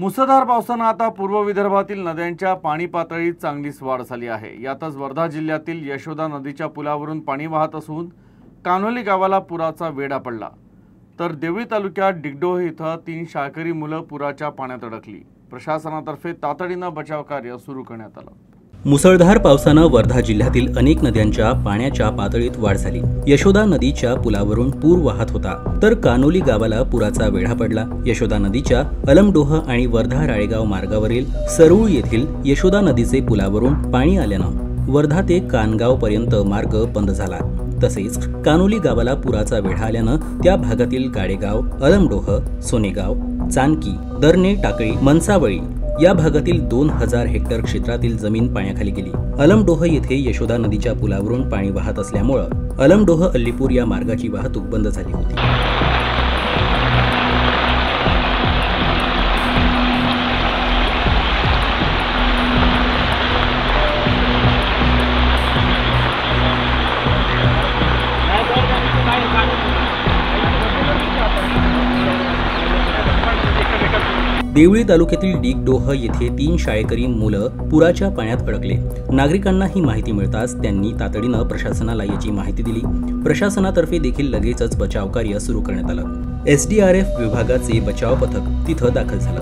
मुसळधार पावसानं आता पूर्व विदर्भातील नद्यांच्या पाणी पातळीत चांगलीच वाढ झाली आहे। यातच वर्धा जिल्ह्यातील यशोदा नदीच्या पुलावरून पाणी वाहत असून कानोली गावाला पुराचा वेढा पडला। तर देवळी तालुक्यात डिगडोह इथं 3 शाळकरी मुलं पुराच्या पाण्यात अडकली। प्रशासनातर्फे तातडीनं बचाव कार्य सुरू करण्यात आलं। मुसळधार पावसानं वर्धा जिल्ह्यातील अनेक नद्यांच्या पाण्याच्या पातळीत वाढ झाली। यशोदा नदीच्या पुलावरून पूर वाहत होता, तर कानोली गावाला पुराचा वेढा पडला। यशोदा नदीच्या अलमडोह आणि वर्धा राळेगाव मार्गावरील सरूळ येथील यशोदा नदीचे पुलावरून पाणी आल्यानं वर्धा ते कानगाव पर्यंत मार्ग बंद झाला। तसेच कानोली गावाला पुराचा वेढा आल्यानं त्या भागातील गाडेगाव, अलमडोह, सोनेगाव, चानकी, दरणे, टाकळी, मनसावळी या भागातील 2000 हेक्टर क्षेत्रातील जमीन पाण्याखाली गेली। अलमडोह येथे यशोदा नदीच्या पुलावरून पाणी वाहत असल्यामुळे अलमडोह अल्लीपूर या मार्गाची वाहतूक बंद झाली होती। देवळी तालुक्यातील डिगडोह येथे 3 शाळकरी मुलं पुराच्या पाण्यात अडकले। नागरिकांना ही माहिती मिळताच त्यांनी तातडीनं प्रशासनाला याची माहिती दिली। प्रशासनातर्फे देखील लगेचच बचाव कार्य सुरू करण्यात आलं। SDRF विभागाचे बचाव पथक तिथं दाखल झालं।